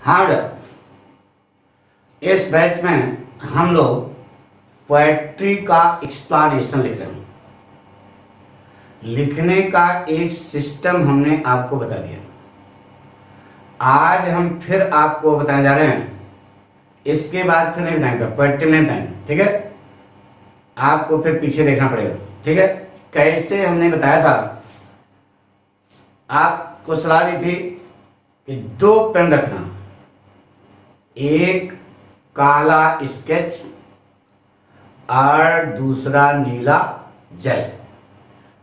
हाँ बेटा, इस बैच में हम लोग पोएट्री का एक्सप्लेनेशन लिख रहे हैं। लिखने का एक सिस्टम हमने आपको बता दिया। आज हम फिर आपको बताने जा रहे हैं। इसके बाद फिर नहीं बताएंगे, पोएट्री नहीं बताएंगे, ठीक है। आपको फिर पीछे देखना पड़ेगा, ठीक है। कैसे हमने बताया था, आपको सलाह दी थी कि 2 पेन रखना, एक काला स्केच और दूसरा नीला जेल।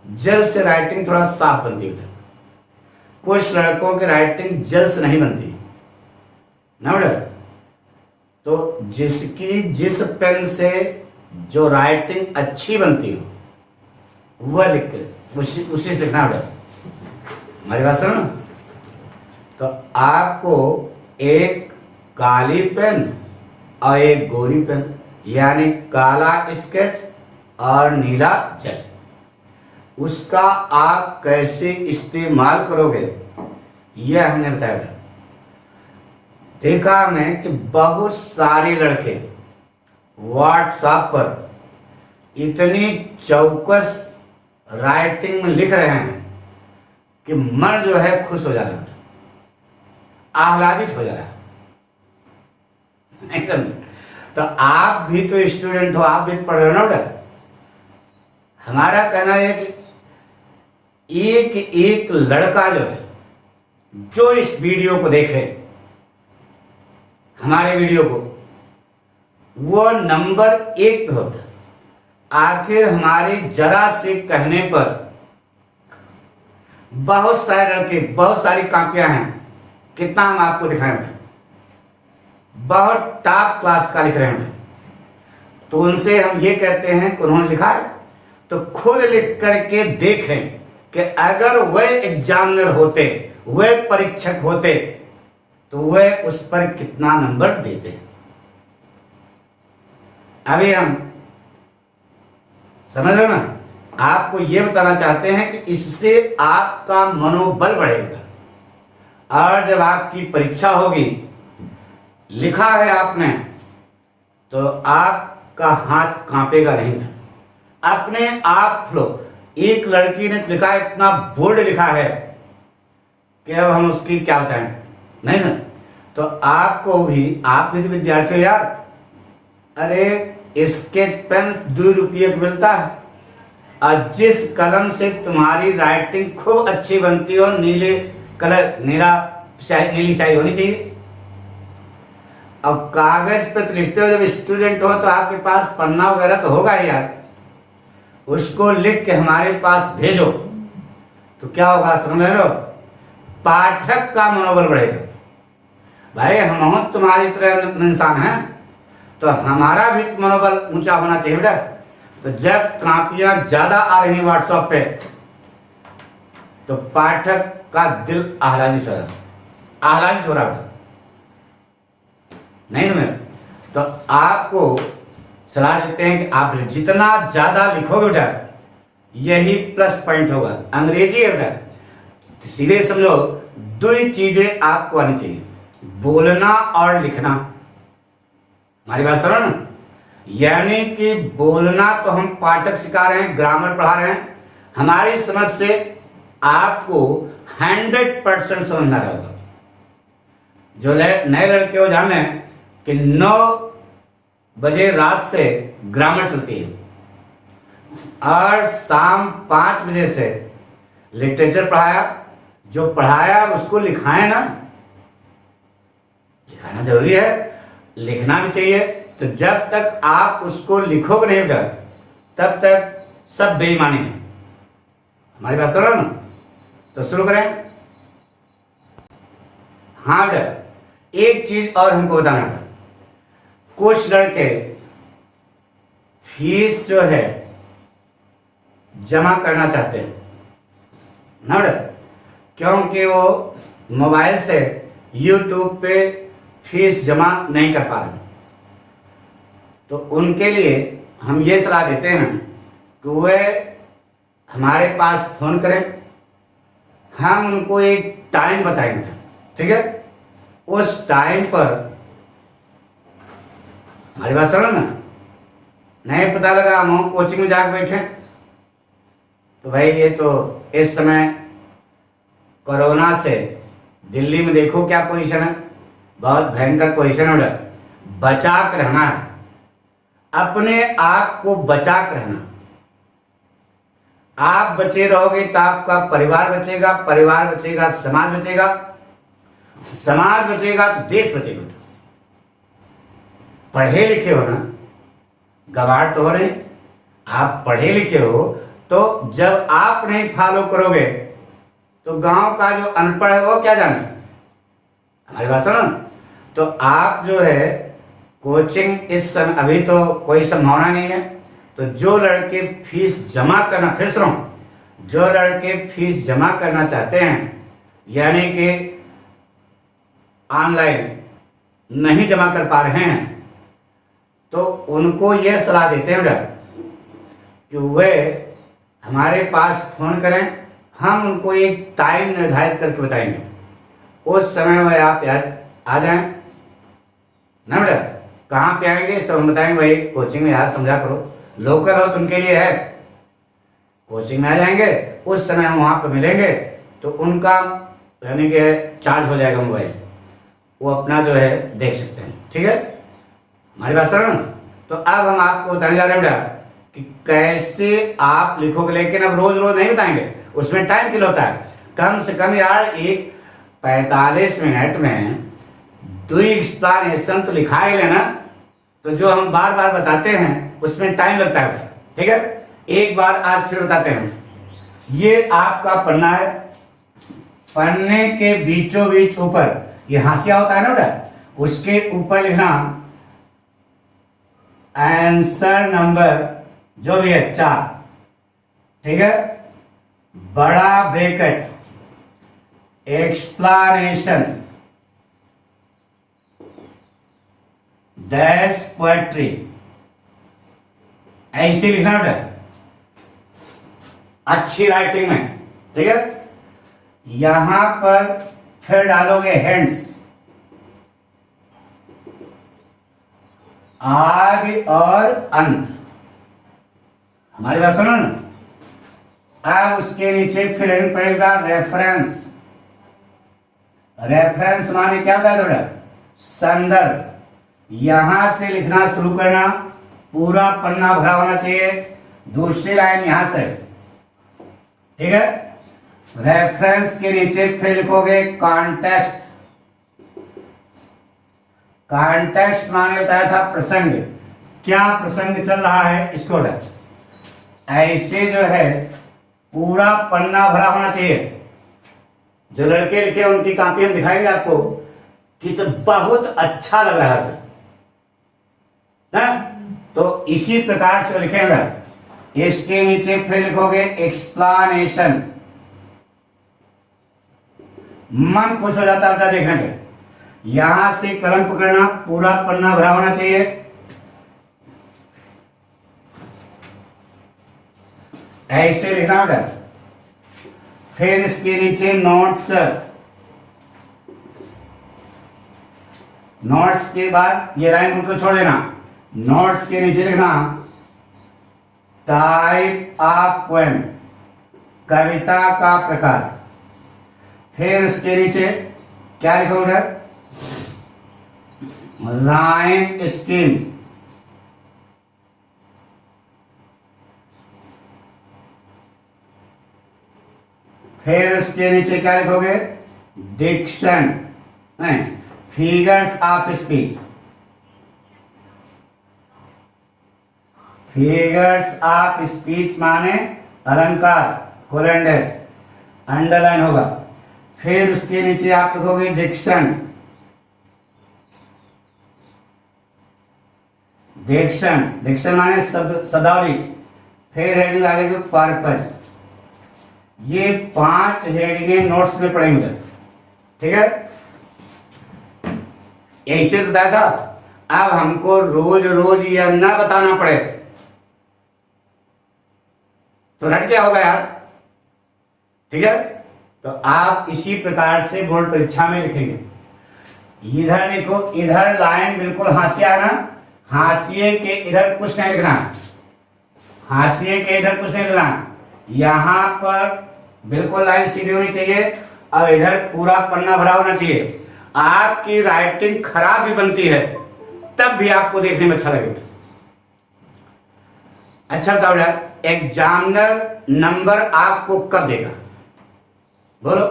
जेल से राइटिंग थोड़ा साफ बनती है। कुछ लड़कों की राइटिंग जेल से नहीं बनती ना बेटा। तो जिसकी जिस पेन से जो राइटिंग अच्छी बनती हो वह लिख के उसी से लिखना बेटा। हमारी बात सुनो ना। तो आपको एक काली पेन और एक गोरी पेन, यानी काला स्केच और नीला जेल, उसका आप कैसे इस्तेमाल करोगे यह हमने बताया। देखा हमने कि बहुत सारे लड़के व्हाट्सएप पर इतनी चौकस राइटिंग में लिख रहे हैं कि मन जो है खुश हो जा रहा है, आह्लादित हो जा रहा है। नहीं समझे? तो आप भी तो स्टूडेंट हो, आप भी तो पढ़ रहे हो ना बेटा। हमारा कहना है कि एक एक लड़का जो है, जो इस वीडियो को देखे, हमारे वीडियो को, वो नंबर 1 पे होता। आखिर हमारे जरा से कहने पर बहुत सारे लड़के, बहुत सारी कॉपियां हैं, कितना हम आपको दिखाएं, बहुत टॉप क्लास का लिख रहे हैं। तो उनसे हम ये कहते हैं कि उन्होंने लिखा है तो खुद लिख करके देखें कि अगर वह एग्जामिनर होते, वह परीक्षक होते, तो वह उस पर कितना नंबर देते। अभी हम समझ रहे हो ना। आपको यह बताना चाहते हैं कि इससे आपका मनोबल बढ़ेगा और जब आपकी परीक्षा होगी, लिखा है आपने, तो आपका हाथ कांपेगा नहीं था, अपने आप फ्लो। एक लड़की ने लिखा, इतना बोल्ड लिखा है कि अब हम उसकी क्या बताएं, नहीं ना। तो आपको भी, आप भी तो विद्यार्थी हो यार। अरे स्केच पेन 2 रुपये का मिलता है, और जिस कलम से तुम्हारी राइटिंग खूब अच्छी बनती हो, नीले कलर, नीली स्याही होनी चाहिए। अब कागज पे तो लिखते हो, जब स्टूडेंट हो तो आपके पास पन्ना वगैरह तो होगा ही यार। उसको लिख के हमारे पास भेजो तो क्या होगा समझ रहे हो, पाठक का मनोबल बढ़ेगा। भाई हम तुम्हारी तरह इंसान हैं, तो हमारा भी मनोबल ऊंचा होना चाहिए बेटा। तो जब कापियां ज्यादा आ रही व्हाट्सएप पे, तो पाठक का दिल आह्लादित हो रहा बेटा। नहीं समझ? तो आपको सलाह देते हैं कि आप जितना ज्यादा लिखोगे बेटा, यही प्लस पॉइंट होगा। अंग्रेजी है बेटा, सीधे समझो 2 चीजें आपको आनी चाहिए, बोलना और लिखना। हमारी बात सुनो ना। यानी कि बोलना तो हम पाठक सिखा रहे हैं, ग्रामर पढ़ा रहे हैं। हमारी समझ से आपको 100% समझना रहेगा। जो नए लड़के हो जान लें कि 9 बजे रात से ग्रामर चलती है और शाम 5 बजे से लिटरेचर पढ़ाया। जो पढ़ाया उसको लिखाए ना, लिखाना जरूरी है, लिखना भी चाहिए। तो जब तक आप उसको लिखोगे नहीं बेटा, तब तक सब बेईमानी है। हमारी बात सुनो ना। तो शुरू करें। हाँ बेटा, एक चीज और हमको बताना है। कुछ लड़के फीस जो है जमा करना चाहते हैं ना बेटा, क्योंकि वो मोबाइल से YouTube पे फीस जमा नहीं कर पा रहे। तो उनके लिए हम ये सलाह देते हैं कि वह हमारे पास फोन करें, हम उनको एक टाइम बताएंगे, ठीक है। उस टाइम पर हमारी बात सुनो ना, नहीं पता लगा हम कोचिंग में जाकर बैठे तो भाई ये तो इस समय कोरोना से दिल्ली में देखो क्या पोजीशन है, बहुत भयंकर पोजीशन है। बचा कर रहना है, अपने आप को बचा कर रहना। आप बचे रहोगे तो आपका परिवार बचेगा, परिवार बचेगा तो समाज बचेगा, समाज बचेगा तो देश बचेगा। पढ़े लिखे हो ना, गवार तो हो नहीं, आप पढ़े लिखे हो तो जब आप नहीं फॉलो करोगे तो गांव का जो अनपढ़ है वो क्या जाने। हमारी बात सुनो, तो आप जो है कोचिंग इस समय अभी तो कोई संभावना नहीं है, तो जो लड़के फीस जमा करना, फिर सुनो, जो लड़के फीस जमा करना चाहते हैं यानी कि ऑनलाइन नहीं जमा कर पा रहे हैं, तो उनको यह सलाह देते हैं कि वे हमारे पास फोन करें, हम उनको एक टाइम निर्धारित करके बताएंगे, उस समय वह आप आ जाएं ना बेटा। कहाँ पे आएंगे सब हम बताएंगे, भाई कोचिंग में यार समझा करो, लोकल हो तो उनके लिए है, कोचिंग में आ जाएंगे, उस समय हम वहाँ पर मिलेंगे तो उनका यानी कि चार्ज हो जाएगा मोबाइल, वो अपना जो है देख सकते हैं। ठीक है, हमारी बात सुनो। तो अब हम आपको बताने जा रहे हैं बेटा कि कैसे आप लिखोगे, लेकिन अब रोज रोज नहीं बताएंगे, उसमें टाइम किल होता है। कम से कम यार एक 45 मिनट में 2 एक्सप्लेनेशन तो लिखा ही लेना, तो जो हम बार बार बताते हैं उसमें टाइम लगता है। ठीक है, एक बार आज फिर बताते हैं। ये आपका पन्ना है, पन्ने के बीचों बीच ऊपर ये हाशिया होता है ना बेटा, उसके ऊपर लिखना आंसर नंबर जो भी है 4। ठीक है, बड़ा ब्रैकेट एक्सप्लेनेशन डैश पोएट्री, ऐसे लिखना बेटा अच्छी राइटिंग में। ठीक है, यहां पर फिर डालोगे हैंड्स, आदि और अंत। हमारी बात सुनो ना, अब उसके नीचे फिर पड़ेगा रेफरेंस। रेफरेंस माने क्या होता है थोड़ा संदर्भ। यहां से लिखना शुरू करना, पूरा पन्ना भरा होना चाहिए, दूसरी लाइन यहां से। ठीक है, रेफरेंस के नीचे फिर लिखोगे कॉन्टेक्स्ट। कॉन्टेक्स्ट माने बताया था प्रसंग, क्या प्रसंग चल रहा है इसको ऐसे जो है पूरा पन्ना भरा होना चाहिए। जो लड़के लिखे उनकी कॉपी हम दिखाएंगे आपको कि तो बहुत अच्छा लग रहा था ना? तो इसी प्रकार से लिखेंगे। इसके नीचे फिर लिखोगे एक्सप्लेनेशन। मन खुश हो जाता है बेटा देखने के। यहां से कलम पकड़ना, पूरा पन्ना भरा होना चाहिए। ऐसे लिखना बेटा। फिर इसके नीचे नोट्स। नोट्स के बाद ये लाइन बिल्कुल छोड़ देना। नोट्स के नीचे लिखना टाइप ऑफ पोएम, कविता का प्रकार। फिर उसके नीचे क्या लिखोगे? Rhyme scheme. फिर उसके नीचे क्या लिखोगे? डिक्शन, नहीं, figures of speech. Figures of speech माने अलंकार, कोलेंडस, अंडरलाइन होगा। फिर उसके नीचे आप लिखोगे डिक्शन। डिक्शन, डिक्शन माने शब्दावली। फिर हेडिंग डालेंगे पर्पज। ये 5 हेडिंगें नोट्स में पढ़ेंगे। ठीक है, ऐसे बताया था। अब हमको रोज रोज यह ना बताना पड़े तो रट क्या होगा यार। ठीक है, तो आप इसी प्रकार से बोर्ड परीक्षा में लिखेंगे। इधर लिखो, इधर लाइन बिल्कुल हाशिया ना, हाशिए के इधर कुछ नहीं लिखना, हाशिए के इधर कुछ नहीं लिखना, यहां पर बिल्कुल लाइन सीधी होनी चाहिए और इधर पूरा पन्ना भरा होना चाहिए। आपकी राइटिंग खराब भी बनती है तब भी आपको देखने में अच्छा लगेगा। अच्छा बताओ यार, एग्जामिनर नंबर आपको कब देगा? बोलो।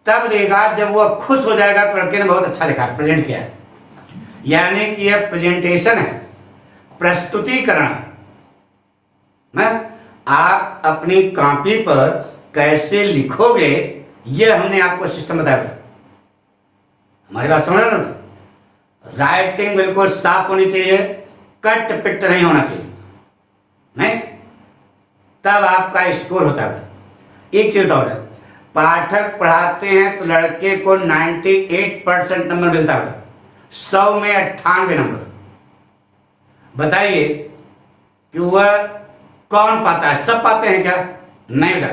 तब देगा जब वो खुश हो जाएगा कि लड़के ने बहुत अच्छा लिखा, प्रेजेंट किया है। यानी कि यह प्रेजेंटेशन है, प्रस्तुतिकरण है। आप अपनी कॉपी पर कैसे लिखोगे यह हमने आपको सिस्टम बताया। हमारी बात समझ रहे हो? राइटिंग बिल्कुल साफ होनी चाहिए, कट पिट नहीं होना चाहिए, नहीं तब आपका स्कोर होता है। एक चीज और है, पाठक पढ़ाते हैं तो लड़के को 98% नंबर मिलता है, 100 में 98 नंबर। बताइए कि वह कौन पाता है? सब पाते हैं क्या? नहीं बेटा,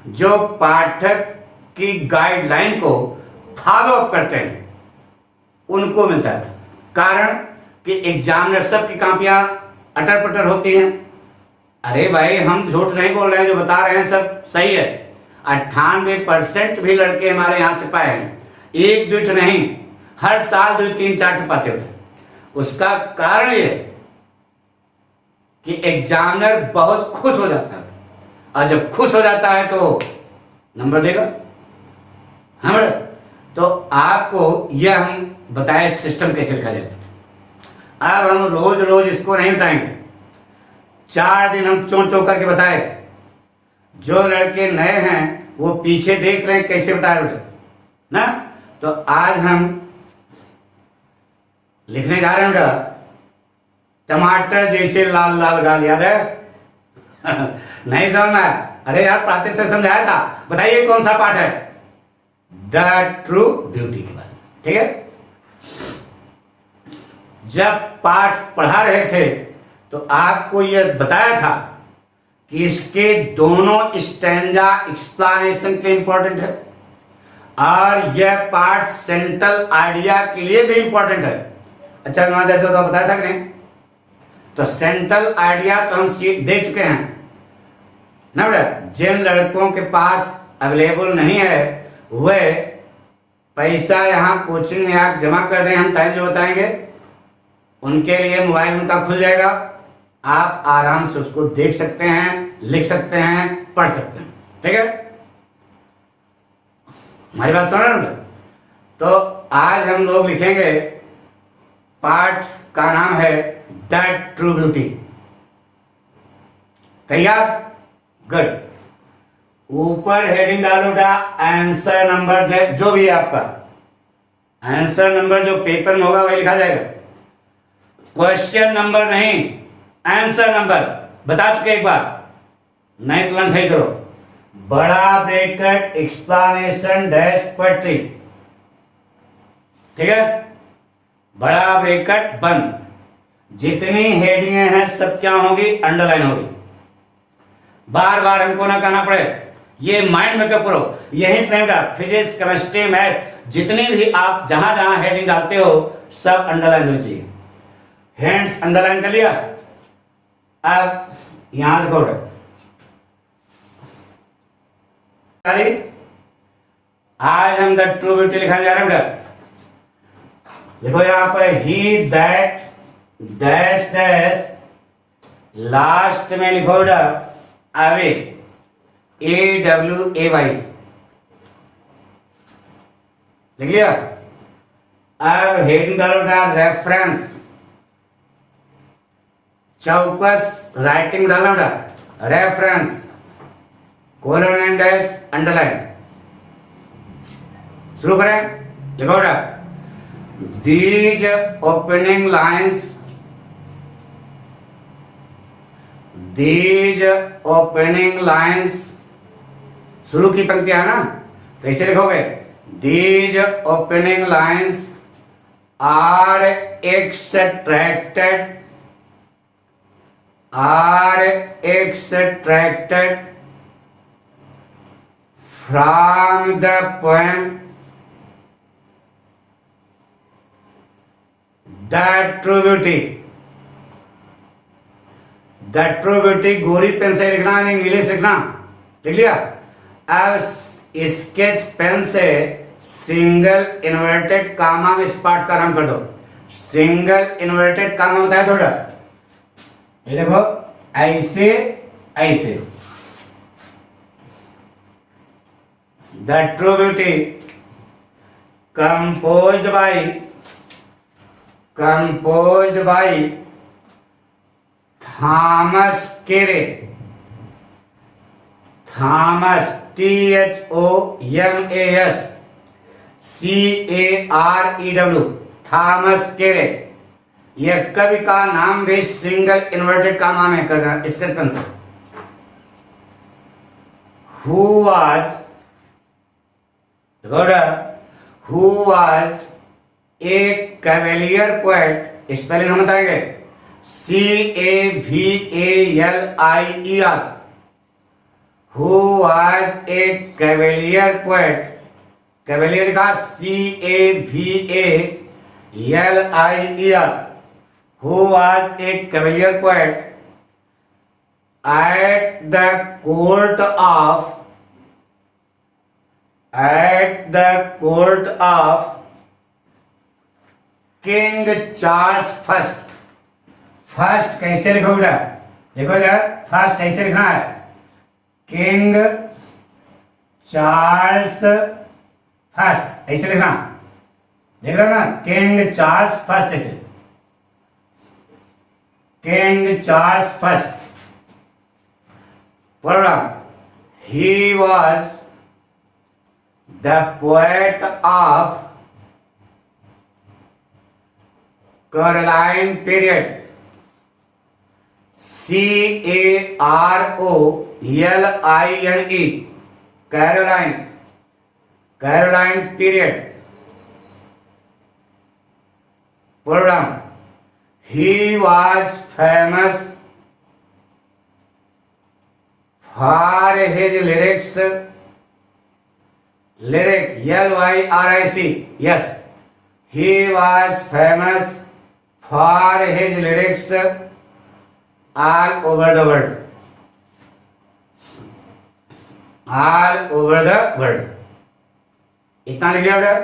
जो पाठक की गाइडलाइन को फॉलो अप करते हैं उनको मिलता है। कारण कि एग्जामिनर सब की कॉपियां अटर पटर होती हैं। अरे भाई, हम झूठ नहीं बोल रहे हैं, जो बता रहे हैं सब सही है। 98% भी लड़के हमारे यहां से पाए हैं, एक दुठ नहीं, हर साल 2 3 4 पाते होते। उसका कारण ये कि एग्जामिनर बहुत खुश हो जाता है, और जब खुश हो जाता है तो नंबर देगा। हाँ, तो आपको यह हम बताए सिस्टम कैसे लिखा जाए। अब हम रोज रोज इसको नहीं बताएंगे, 4 दिन हम चों चों करके बताए। जो लड़के नए हैं वो पीछे देख रहे हैं कैसे बताए ना। तो आज हम लिखने जा रहे हैं बेटा, टमाटर जैसे लाल लाल गाल, याद है? नहीं समझ में? अरे यार, पढ़ाते से समझाया था। बताइए कौन सा पाठ है? द ट्रू ब्यूटी के बारे में, ठीक है? जब पाठ पढ़ा रहे थे तो आपको यह बताया था कि इसके दोनों स्टैंजा एक्सप्लेनेशन के इंपॉर्टेंट है, और यह पार्ट सेंट्रल आइडिया के लिए भी इंपॉर्टेंट है। अच्छा, ऐसा तो बताया था कि नहीं? तो सेंट्रल आइडिया तो हम दे चुके हैं ना बेटा। जिन लड़कों के पास अवेलेबल नहीं है वे पैसा यहाँ कोचिंग में आकर जमा कर दें, हम टाइम जो बताएंगे उनके लिए मोबाइल उनका खुल जाएगा, आप आराम से उसको देख सकते हैं, लिख सकते हैं, पढ़ सकते हैं, ठीक है? हमारी बात समझ रहे हो? तो आज हम लोग लिखेंगे, पाठ का नाम है द ट्रू ब्यूटी। तैयार? गुड। ऊपर हेडिंग डालो बेटा, आंसर नंबर जो भी है आपका आंसर नंबर जो पेपर में होगा वही लिखा जाएगा। क्वेश्चन नंबर नहीं, आंसर नंबर। बता चुके एक बार, नहीं तुरंत सही करो। बड़ा ब्रैकेट एक्सप्लेनेशन डैश पट्टी, ठीक है? बड़ा ब्रैकेट बंद। जितनी हेडिंगें हैं सब क्या होगी? अंडरलाइन होगी। बार बार हमको ना कहना पड़े, ये माइंड में करो। यही प्रेम फिजिक्स, केमिस्ट्री, मैथ, जितनी भी आप जहां जहां हेडिंग डालते हो सब अंडरलाइन होनी चाहिए। हैंड्स अंडरलाइन कर लिया। अब यहां लिखो, आज हम द ट्रू ब्यूटी लिखने जा रहे हैं बेटा। लिखो यहां पर, ही दैट डैश डैश, लास्ट में लिखो बेटा अवे, AWAY, लिख लिया। अब हेडिंग डालो बेटा रेफरेंस, चौकस राइटिंग डालना बेटा reference, colon and dash underline. शुरू करें, लिखो बेटा, these opening lines, these opening lines, शुरू की पंक्तियां ना, तो इसे लिखोगे, these opening lines are extracted, are extracted from the poem, the true beauty, the true beauty गोरी पेन से लिखना, नहीं इंग्लिश लिखना, लिख लिया। अब स्केच पेन से सिंगल इन्वर्टेड कामा में इस पार्ट का रंग कर दो। सिंगल इन्वर्टेड कामा बताया थोड़ा, ये देखो ऐसे ऐसे। The true beauty composed by Thomas केरे, थॉमस THOMAS थॉमस केरे। यह कवि का नाम भी सिंगल इन्वर्टेड कामा में कर देना स्केच पेन से। Who was a cavalier poet, spelling हम बताएंगे, CAVALIER। Who was a cavalier poet, cavalier का CAVALIER। Who was a cavalier poet at the court of King Charles first. First कैसे लिखो बेटा, देखो यार फर्स्ट कैसे लिखना है, किंग चार्ल्स फर्स्ट ऐसे लिखना, देख रहे हो ना, किंग चार्ल्स फर्स्ट ऐसे, King Charles first. Program, he was the poet of Caroline period, CAROLINE, Caroline period। Program, he was famous for his lyrics, LYRIC, yes, he was famous for his lyrics all over the world, इतना लिख लिया बेटा।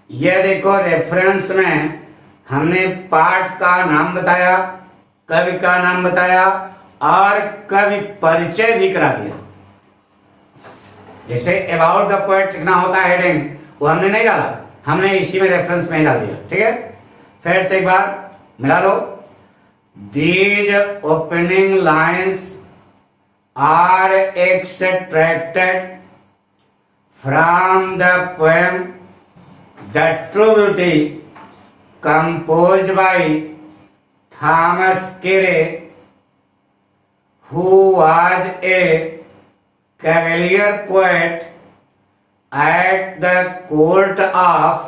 ये देखो reference में हमने पाठ का नाम बताया, कवि का नाम बताया और कवि परिचय भी करा दिया। जैसे अबाउट द पोएट लिखना होता है हेडिंग, वो हमने नहीं डाला, हमने इसी में रेफरेंस में डाल दिया, ठीक है। फिर से एक बार मिला लो। These opening lines are extracted from the poem the true beauty composed by Thomas Carey, who was a cavalier poet at the court of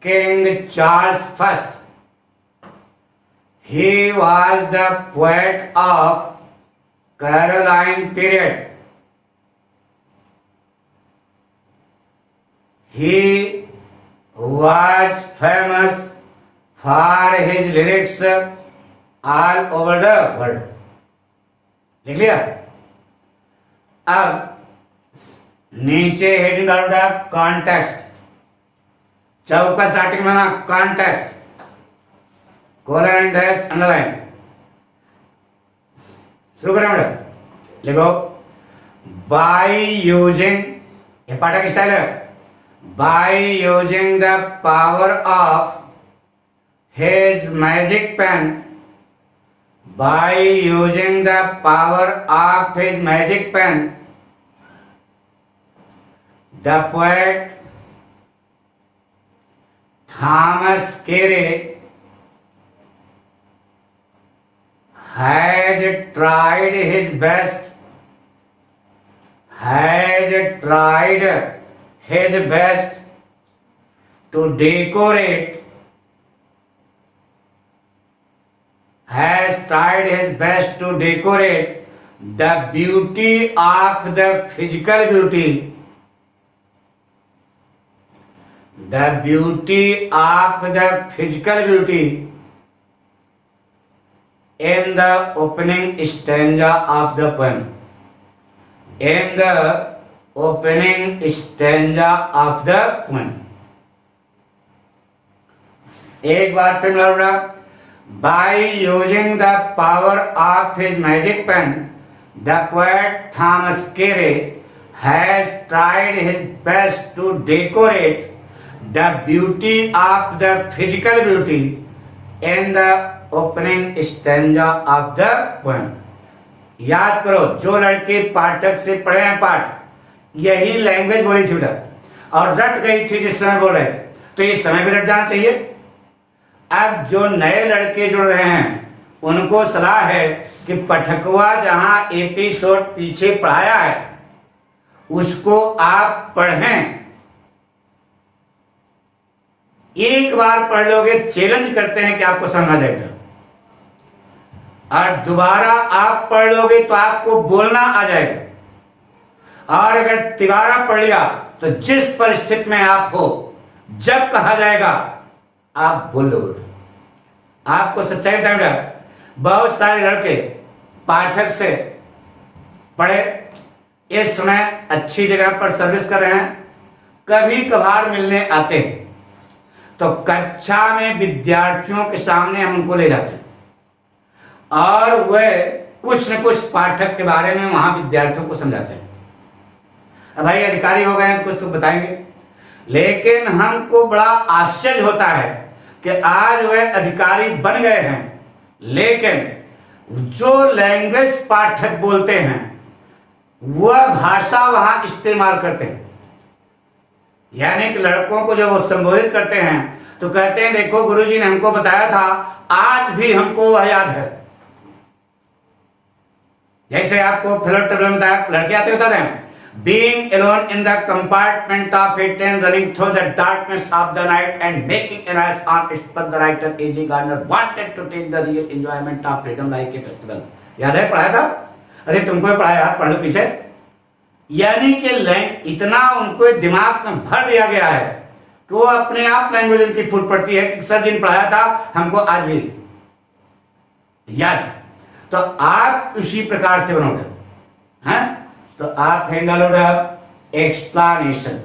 King Charles I. He was the poet of Caroline period. He was famous for his lyrics all over the world। लिख लिया। अब नीचे heading डालो context, चौका starting में ना context, colon and dash underline. शुरू करें बेटा, लिखो बाय यूजिंग, ये पाठक स्टाइल है, by using the power of his magic pen, by using the power of his magic pen, the poet Thomas Carey has tried his best to decorate the beauty of the physical beauty The beauty of the physical beauty in the opening stanza of the poem. In the opening stanza of the poem. एक बार फिर लौटा. By using the power of his magic pen, the poet Thomas Carey has tried his best to decorate the beauty of the physical beauty in the opening stanza of the poem. याद करो, जो लड़के पाठक से पढ़े हैं पाठ, यही language बोली थी और रट गई थी जिस समय बोल रहे थे, तो इस समय भी रट जाना चाहिए. अब जो नए लड़के जुड़ रहे हैं उनको सलाह है कि पठकवा जहां एपिसोड पीछे पढ़ाया है उसको आप पढ़ें. एक बार पढ़ लोगे, चैलेंज करते हैं कि आपको समझ आ जाएगा, और दोबारा आप पढ़ लोगे तो आपको बोलना आ जाएगा. और अगर तिबारा पढ़ लिया तो जिस परिस्थिति में आप हो, जब कहा जाएगा आप बोलो. आपको सच्चाई बताऊंगा, बहुत सारे लड़के पाठक से पढ़े, इस समय अच्छी जगह पर सर्विस कर रहे हैं, कभी कभार मिलने आते हैं तो कक्षा में विद्यार्थियों के सामने हम उनको ले जाते हैं और वह कुछ न कुछ पाठक के बारे में वहां विद्यार्थियों को समझाते हैं. अब भाई अधिकारी हो गए हैं तो कुछ तो बताएंगे, लेकिन हमको बड़ा आश्चर्य होता है कि आज वह अधिकारी बन गए हैं, लेकिन जो लैंग्वेज पाठक बोलते हैं वह भाषा वहां इस्तेमाल करते हैं. यानी कि लड़कों को जब वो संबोधित करते हैं तो कहते हैं, देखो गुरुजी ने हमको बताया था, आज भी हमको वह याद है. जैसे आपको फिल्म टेबल बताया, लड़के आते बता रहे हैं, being alone in the compartment of a train running through the darkness of the night and making a rush on its path, the writer A.G. Gardner wanted to take the real enjoyment of freedom like a festival. याद है, पढ़ाया था? अरे तुमको भी पढ़ाया, पढ़ लो पीछे. यानी कि इतना उनको दिमाग में भर दिया गया है कि वो अपने आप लैंग्वेज उनकी फूट पड़ती है कि सर जी ने पढ़ाया था, हमको आज भी याद. तो आप उसी प्रकार से बनोगे. हैं? तो आप हैंडल एक्सप्लेनेशन.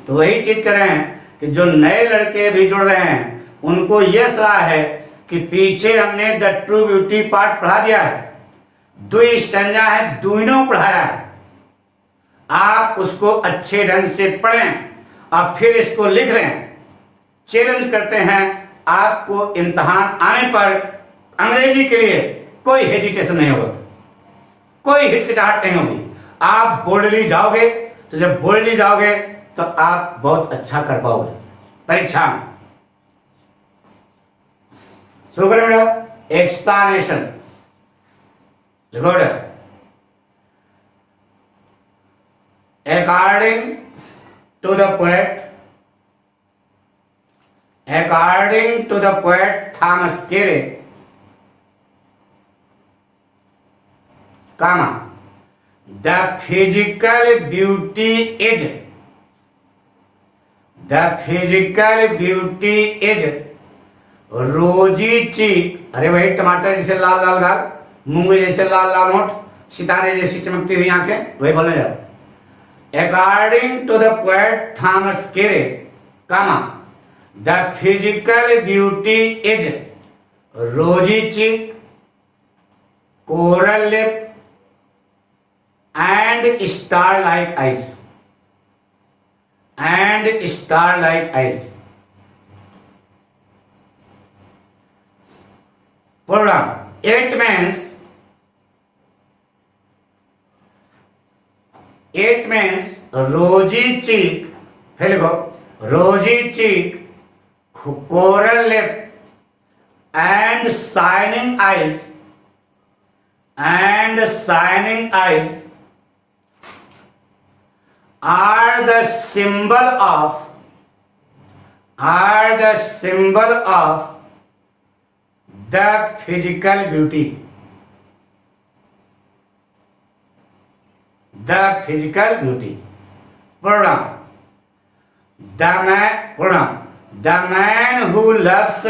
तो वही चीज कर रहे हैं कि जो नए लड़के भी जुड़ रहे हैं उनको यह सलाह है कि पीछे हमने द ट्रू ब्यूटी पार्ट पढ़ा दिया है, 2 स्टैंजा है, दोनों पढ़ाया है. आप उसको अच्छे ढंग से पढ़ें और फिर इसको लिख रहे हैं. चैलेंज करते हैं आपको इम्तिहान आने पर अंग्रेजी के लिए कोई हेजिटेशन नहीं होगा, कोई हिचकिचाहट नहीं होगी. आप बोल्डली जाओगे, तो जब बोल्डली जाओगे तो आप बहुत अच्छा कर पाओगे परीक्षा में. शुरू करें बेटा. एक्सप्लेनेशन लिखो. According to the poet Thomas Carew, comma, the physical beauty is रोजी चीक. अरे भाई, टमाटर जैसे लाल लाल गाल, मूंगे जैसे लाल लाल होंठ, सितारे जैसी चमकती हुई आंखें, वही बोलने जाओ. According to the poet Thomas Carew, comma, the physical beauty is रोजी चीक, coral lip and star-like eyes. Program. It means rosy cheek. Here go. Rosy cheek, coral lip, and shining eyes. Are the symbol of the physical beauty. Program. The man, pronoun. The man who loves,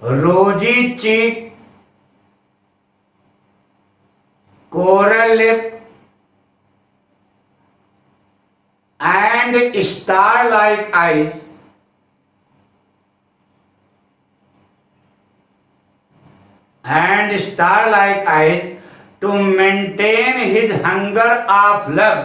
rosy cheek, coral lip, and star-like eyes, to maintain his hunger of love,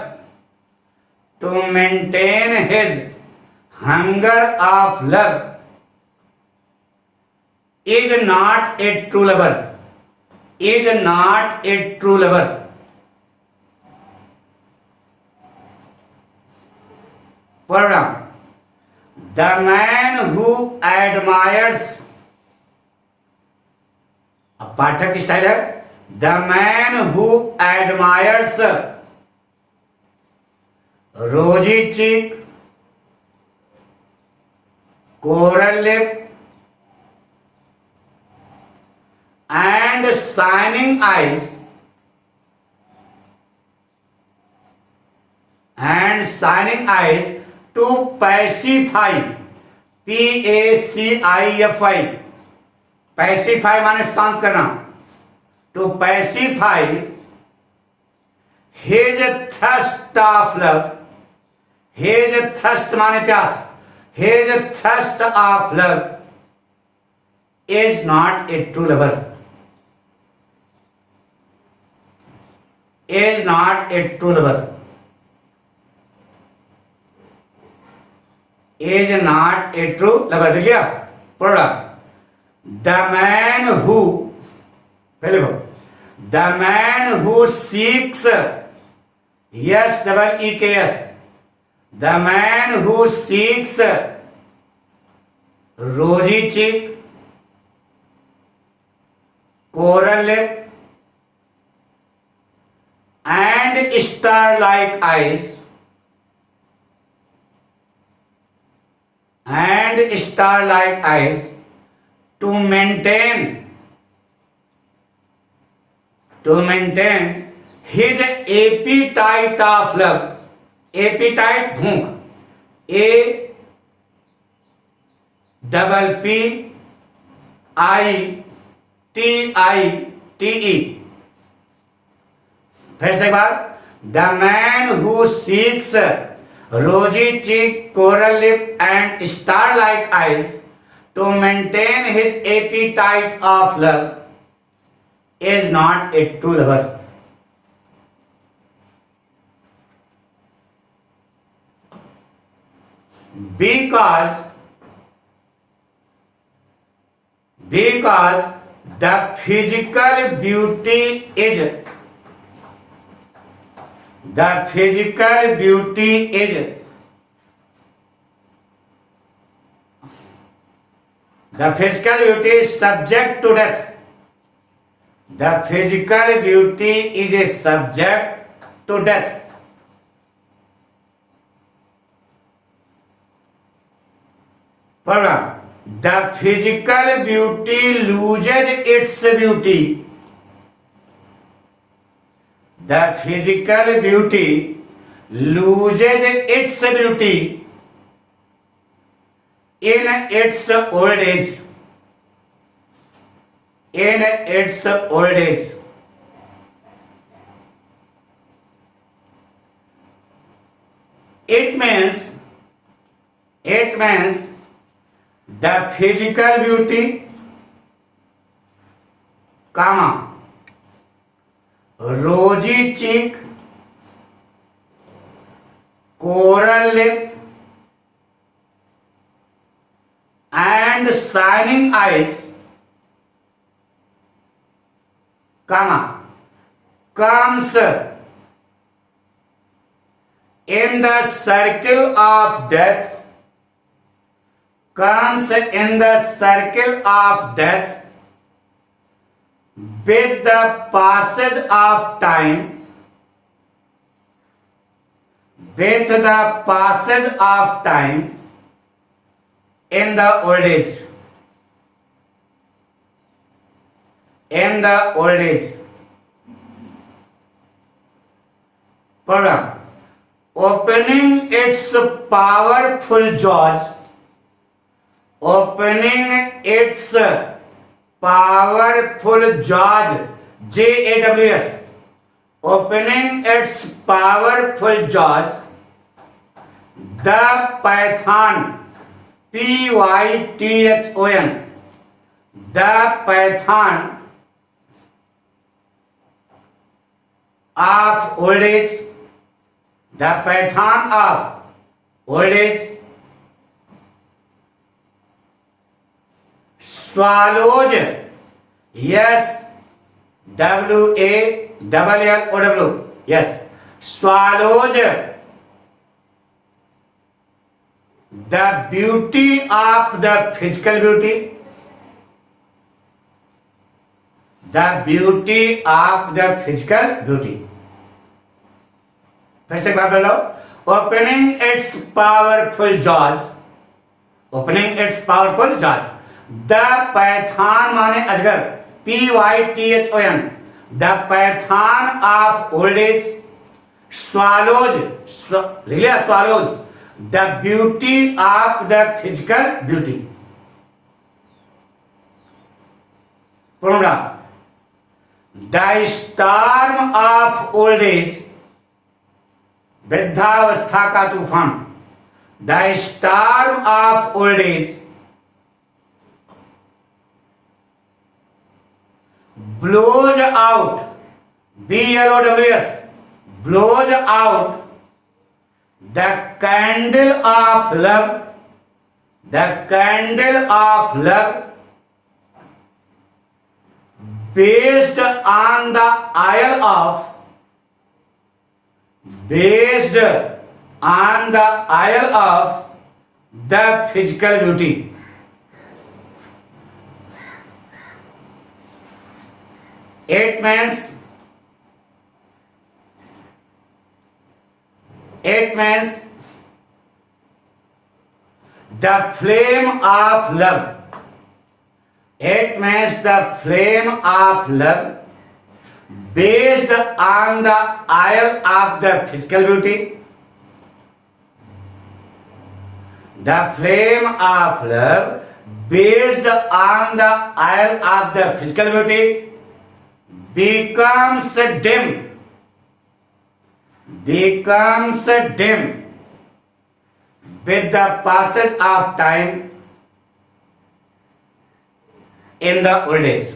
is not a true lover, Pronoun. The man who admires, अब पाठक style है, the man who admires rosy cheek, coral lip, and shining eyes, to pacify, pacify, pacify माने शांत करना, to pacify his thirst of love, his thirst माने प्यास, his thirst of love is not a true lover, is not a true lover, is not a true lover. देखिए product, the man who, पहले को, the man who seeks, yes double e k s, the man who seeks rosy cheek, coral lip, and star-like eyes, to maintain his appetite of love, appetite भूख, a double p i t i t e, फिर से एक बार, the man who seeks rosy cheek, coral lip and star-like eyes to maintain his appetite of love is not a true lover. Because the physical beauty is subject to death. The physical beauty is a subject to death. Problem. The physical beauty loses its beauty. The physical beauty loses its beauty in its old age. It means the physical beauty, comma, rosy cheek, coral lip and shining eyes, comma, comes in the circle of death, with the passage of time, in the old age. program. Opening its powerful jaws, opening its powerful jaws, JAWS, opening its powerful jaws, the python, PYTHON, the python of old age, the python of old age, swallows, yes, WALLOW, yes, swallows the beauty of the physical beauty, the beauty of the physical beauty. फिर से एक बार बोलो, opening its powerful jaws, opening its powerful jaws, the python माने अजगर, PYTHON, the python of old age, swallows, लिख लिया swallows, the beauty of the physical beauty. Purnam, the storm of old age, वृद्धावस्था का तूफान, the storm of old age, blows out, BLOWS, blows out the candle of love, the candle of love, based on the oil of, based on the isle of the physical beauty. It means the flame of love. It means the flame of love based on the isle of the physical beauty. The flame of love based on the isle of the physical beauty becomes dim with the passage of time in the old age.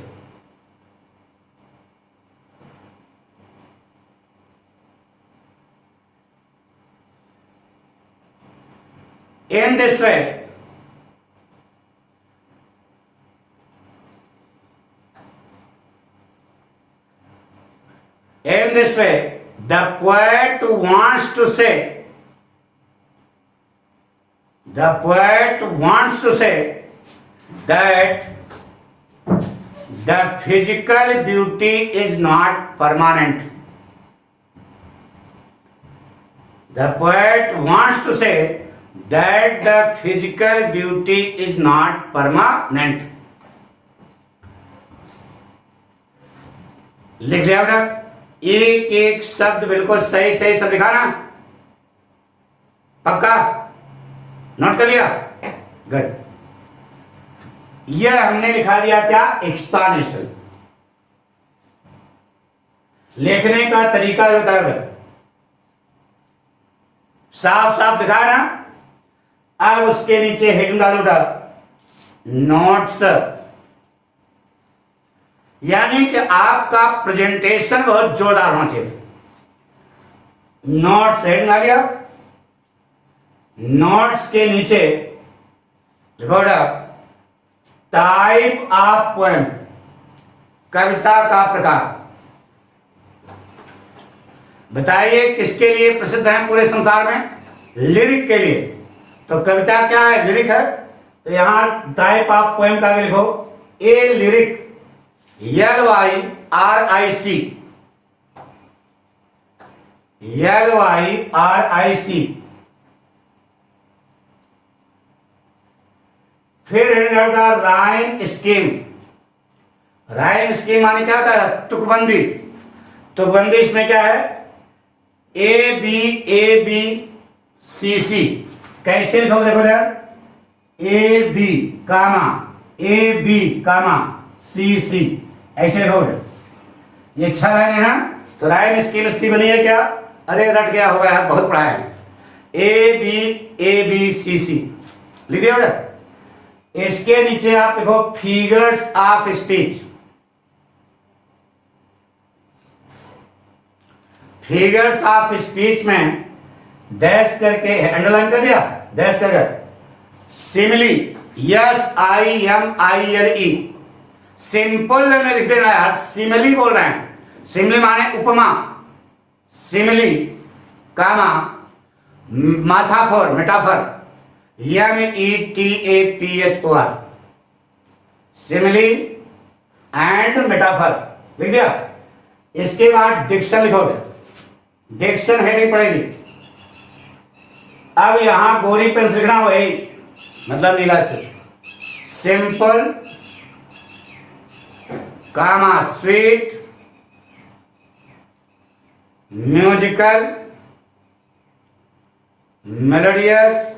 In this way, the poet wants to say that the physical beauty is not permanent. The poet wants to say that the physical beauty is not permanent. लिख लिया बेटा, एक एक शब्द बिल्कुल सही सही सब लिखा ना, पक्का नोट कर लिया, गुड। यह हमने लिखा दिया क्या, एक्सप्लेनेशन। लिखने का तरीका होता है बेटा, साफ साफ लिखा है ना। अब उसके नीचे हेडिंग डालो नोट्स, यानी कि आपका प्रेजेंटेशन बहुत जोरदार होना चाहिए। नोट्स हेडिंग आ गया, नोट्स के नीचे लिखो टाइप ऑफ पोएम, कविता का प्रकार। बताइए किसके लिए प्रसिद्ध है पूरे संसार में, लिरिक के लिए। तो कविता क्या है, लिरिक है। तो यहां टाइप ऑफ पोएम का लिखो ए लिरिक, LYRIC, फिर राइम स्कीम। राइम स्कीम माने क्या होता है, तुकबंदी। तुकबंदी इसमें क्या है, ए बी सी सी। कैसे लिखोगे देखो यार, ए बी कामा सी सी, ऐसे लिखोगे। ये अच्छा लाइन है ना। तो राइम स्केल इसकी बनी है क्या? अरे रट गया होगा यार, बहुत पढ़ा है। ए बी सी सी लिख दिया बेटा। इसके नीचे आप लिखो figures of speech. Figures of speech में डैश करके अंडरलाइन कर दिया, डैश करके सिमिली, SIMILE, सिंपल में लिख देना यार, सिमिली बोल रहे हैं। सिमिली माने उपमा, simile comma metaphor metaphor, METAPHOR, simile and metaphor लिख दिया। इसके बाद डिक्शन लिखोगे, डिक्शन हेडिंग पड़ेगी। अब यहां गोरी पेन लिखना, वही मतलब नीला से, simple comma sweet musical melodious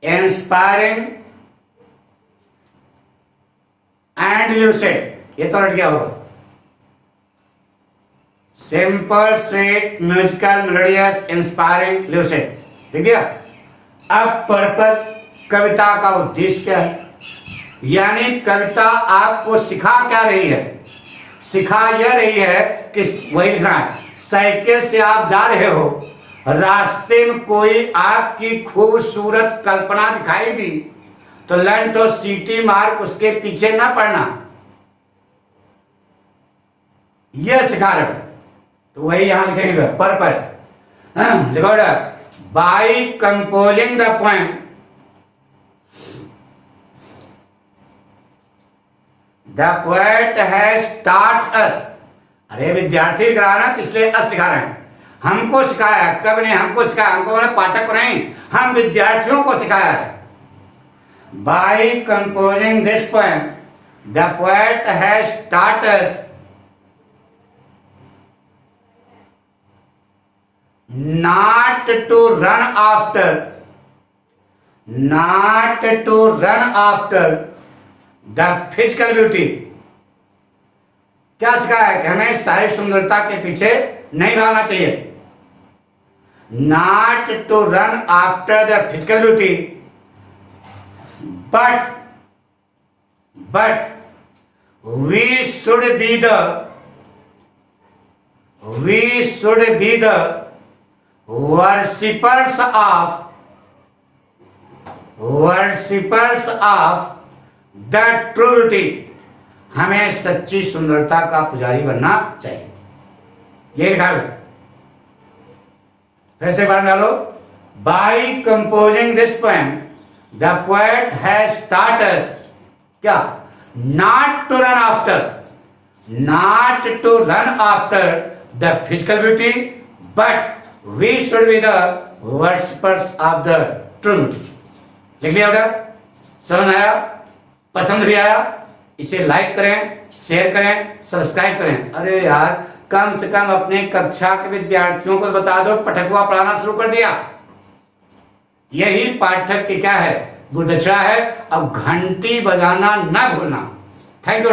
inspiring and lucid. ये तो रट गया होगा। Simple sweet musical melodious inspiring lucid, ठीक है। अब पर्पस, कविता का उद्देश्य क्या है, यानी कविता आपको सिखा क्या रही है? सिखा यह रही है कि वही लिखना है, साइकिल से आप जा रहे हो, रास्ते में कोई आपकी खूबसूरत कल्पना दिखाई दी तो लर्न टू सीटी मार्क उसके पीछे ना पड़ना, यह सिखा रहे। तो वही यहां लिखेंगे पर्पस। लिखो by composing the poem the poet has taught us. अरे विद्यार्थी लिख रहा है ना, इसलिए अस सिखा रहे हैं। हमको सिखाया है, कब ने हमको सिखाया? हमको मैंने पाठक को नहीं, हम विद्यार्थियों को सिखाया है। By composing this poem the poet has taught us not to run after the physical beauty। क्या सिखाया है कि हमें शारीरिक सुंदरता के पीछे नहीं भागना चाहिए। not to run after the physical beauty but we should be the worshippers of the true beauty। हमें सच्ची सुंदरता का पुजारी बनना चाहिए। ये लिखा है, फिर से बात डालो। By composing this poem the poet has taught us क्या? Not to run after the physical beauty but we should be the worshippers of the truth। लिख लिया बेटा? समझ आया? पसंद भी आया? इसे लाइक करें, शेयर करें, सब्सक्राइब करें। अरे यार, कम से कम अपने कक्षा के विद्यार्थियों को बता दो, पठकुआ पढ़ाना शुरू कर दिया। यही पाठक की क्या है, गुदचा है। अब घंटी बजाना ना भूलना। Thank you.